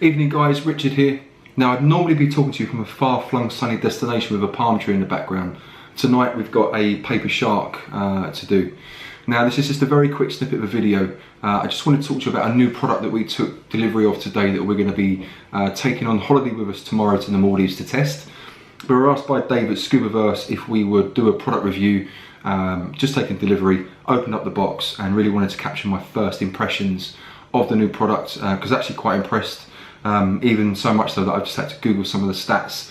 Evening guys, Richard here. Now I'd normally be talking to you from a far-flung sunny destination with a palm tree in the background. Tonight we've got a paper shark to do. Now this is just a very quick snippet of a video. I just wanted to talk to you about a new product that we took delivery of today that we're going to be taking on holiday with us tomorrow to the Maldives to test. We were asked by Dave at Scubaverse if we would do a product review, just taking delivery, opened up the box and really wanted to capture my first impressions of the new product because actually quite impressed. Even so much so that I've just had to Google some of the stats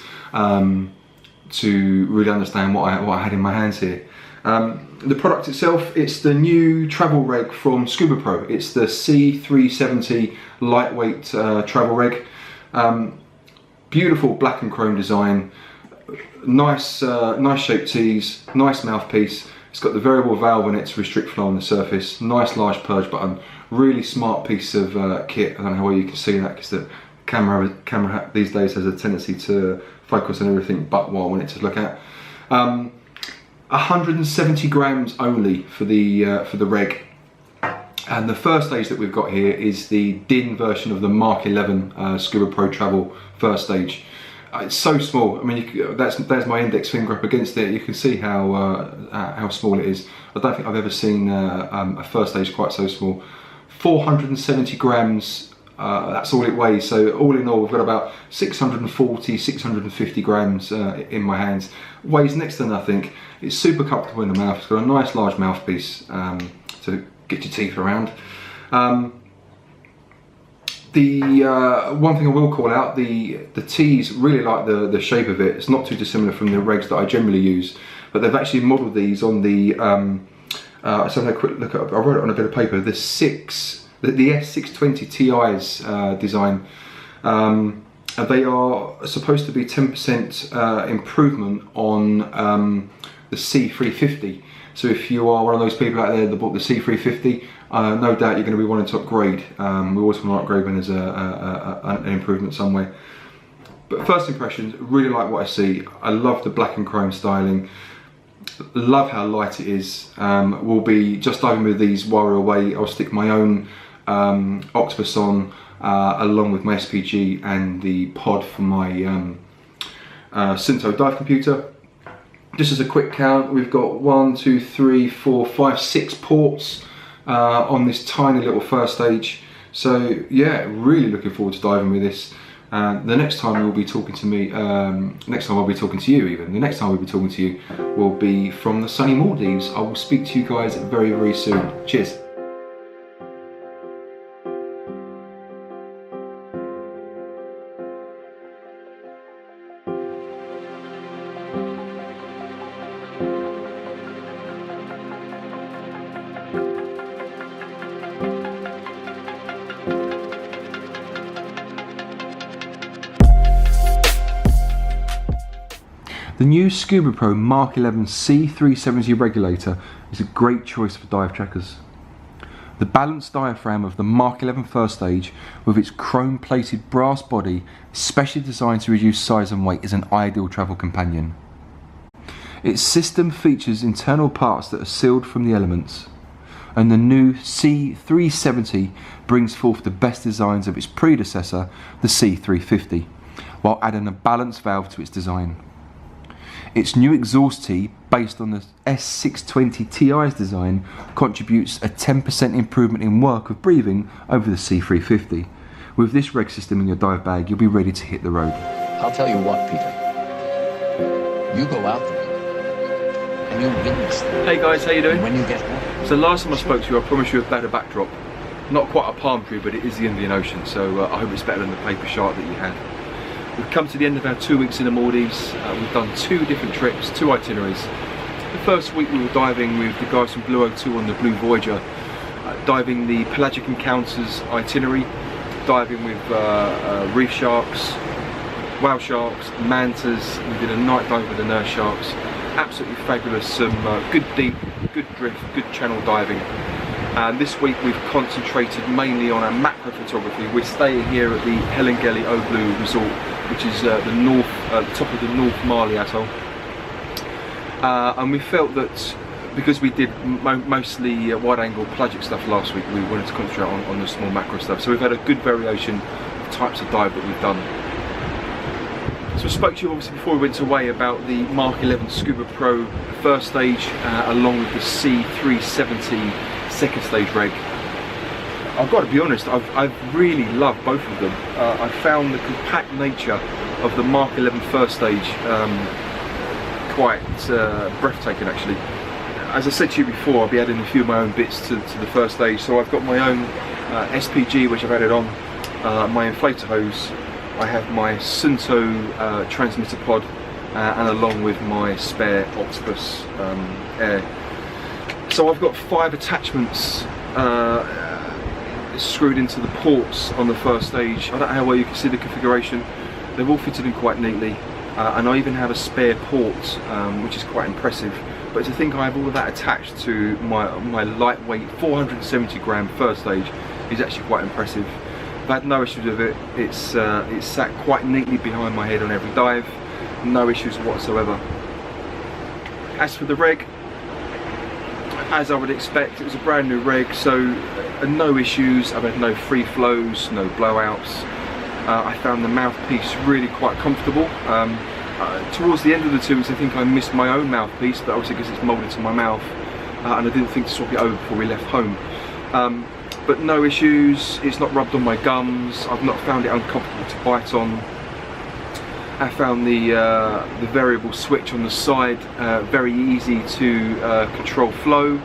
to really understand what I had in my hands here. The product itself, it's the new travel rig from Scubapro. It's the C370 lightweight travel rig. Beautiful black and chrome design, nice shaped tees, nice mouthpiece. It's got the variable valve in it to restrict flow on the surface. Nice large purge button. Really smart piece of kit. I don't know how well you can see that because the camera these days has a tendency to focus on everything but what I want it to look at. 170 grams only for the reg. And the first stage that we've got here is the DIN version of the Mark11 Scubapro Travel first stage. It's so small. I mean, that's my index finger up against it. You can see how small it is. I don't think I've ever seen a first stage quite so small. 470 grams, that's all it weighs. So all in all, we've got about 640, 650 grams in my hands. Weighs next to nothing. It's super comfortable in the mouth. It's got a nice large mouthpiece to get your teeth around. The one thing I will call out, the tees, really like the shape of it. It's not too dissimilar from the regs that I generally use, but they've actually modelled these on the, let's have a quick look at, I wrote it on a bit of paper, the S620 Ti's design. They are supposed to be 10% improvement on the C350. So if you are one of those people out there that bought the C350, no doubt you're going to be wanting to upgrade. We always want to upgrade when there's an improvement somewhere. But first impressions, really like what I see. I love the black and chrome styling. Love how light it is. We'll be just diving with these while we're away. I'll stick my own Octopus on along with my SPG and the pod for my Synto dive computer. Just as a quick count, we've got 1, 2, 3, 4, 5, 6 ports on this tiny little first stage. So yeah, really looking forward to diving with this. The next time you'll be talking to me, next time I'll be talking to you even, the next time we'll be talking to you will be from the sunny Maldives. I will speak to you guys very, very soon. Cheers. The new Scubapro MK11 C370 Regulator is a great choice for dive trackers. The balanced diaphragm of the MK11 first stage with its chrome plated brass body, specially designed to reduce size and weight, is an ideal travel companion. Its system features internal parts that are sealed from the elements, and the new C370 brings forth the best designs of its predecessor, the C350, while adding a balanced valve to its design. Its new exhaust tee, based on the S620 Ti's design, contributes a 10% improvement in work of breathing over the C350. With this reg system in your dive bag, you'll be ready to hit the road. I'll tell you what, Peter. You go out there and you witness them. Hey guys, how you doing? And when you get home. So last time I spoke to you, I promised you a better backdrop. Not quite a palm tree, but it is the Indian Ocean, so I hope it's better than the paper shark that you had. We've come to the end of our 2 weeks in the Maldives. We've done 2 different trips, 2 itineraries. The first week we were diving with the guys from Blue O2 on the Blue Voyager, diving the Pelagic Encounters itinerary, diving with reef sharks, whale sharks, mantas. We did a night dive with the nurse sharks. Absolutely fabulous, some good deep, good drift, good channel diving. And this week we've concentrated mainly on our macro photography. We're staying here at the Helengeli Oblu Resort, which is the top of the North Mali Atoll. And we felt that because we did mostly wide angle pelagic stuff last week, we wanted to concentrate on the small macro stuff. So we've had a good variation of types of dive that we've done. So I spoke to you obviously before we went away about the Mark 11 Scubapro first stage along with the C370 second stage reg. I've got to be honest, I've really loved both of them. I found the compact nature of the Mark 11 first stage quite breathtaking actually. As I said to you before, I'll be adding a few of my own bits to the first stage. So I've got my own SPG which I've added on, my inflator hose, I have my Sunto transmitter pod, and along with my spare Octopus air. So I've got 5 attachments screwed into the ports on the first stage. I don't know how well you can see the configuration. They've all fitted in quite neatly, and I even have a spare port, which is quite impressive. But to think I have all of that attached to my lightweight 470 gram first stage is actually quite impressive. I've had no issues with it. It's sat quite neatly behind my head on every dive. No issues whatsoever. As for the reg, as I would expect, it was a brand new reg, so no issues. I've had no free flows, no blowouts. I found the mouthpiece really quite comfortable. Towards the end of the 2 weeks I think I missed my own mouthpiece, but obviously because it's moulded to my mouth, and I didn't think to swap it over before we left home. But no issues, it's not rubbed on my gums, I've not found it uncomfortable to bite on. I found the variable switch on the side very easy to control flow.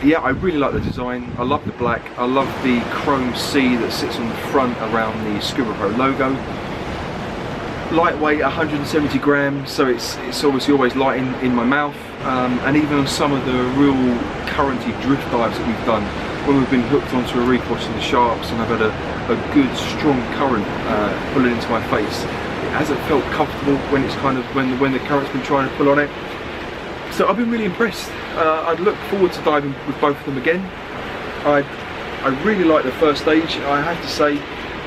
Yeah, I really like the design. I love the black. I love the chrome C that sits on the front around the Scubapro logo. Lightweight, 170 grams, so it's obviously always light in my mouth. And even on some of the real currenty drift dives that we've done, when we've been hooked onto a reef watching the sharks and I've had a good strong current pulling into my face, it hasn't felt comfortable when it's kind of when the current's been trying to pull on it. So I've been really impressed. I'd look forward to diving with both of them again. I really like the first stage. I have to say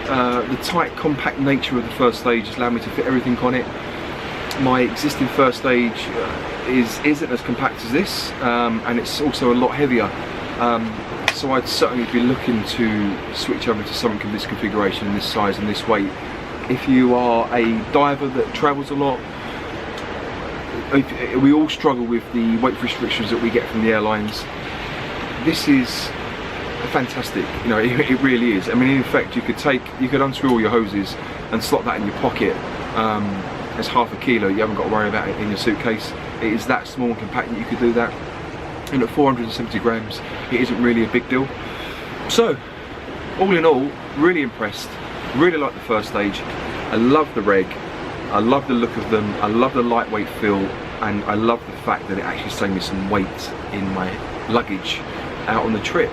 the tight compact nature of the first stage has allowed me to fit everything on it. My existing first stage isn't as compact as this, and it's also a lot heavier. So I'd certainly be looking to switch over to something of this configuration and this size and this weight. If you are a diver that travels a lot, we all struggle with the weight restrictions that we get from the airlines. This is fantastic, you know, it really is. I mean, in fact, you could unscrew all your hoses and slot that in your pocket. It's half a kilo, you haven't got to worry about it in your suitcase. It is that small and compact that you could do that. And at 470 grams, it isn't really a big deal. So, all in all, really impressed. Really like the first stage. I love the reg. I love the look of them. I love the lightweight feel, and I love the fact that it actually saved me some weight in my luggage out on the trip.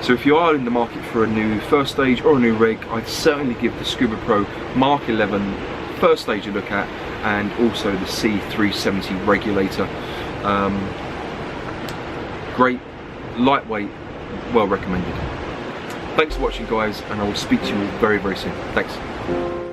So if you are in the market for a new first stage or a new rig, I'd certainly give the Scubapro Mark 11 first stage a look at, and also the C370 Regulator. Great, lightweight, well recommended. Thanks for watching guys, and I will speak to you very, very soon. Thanks.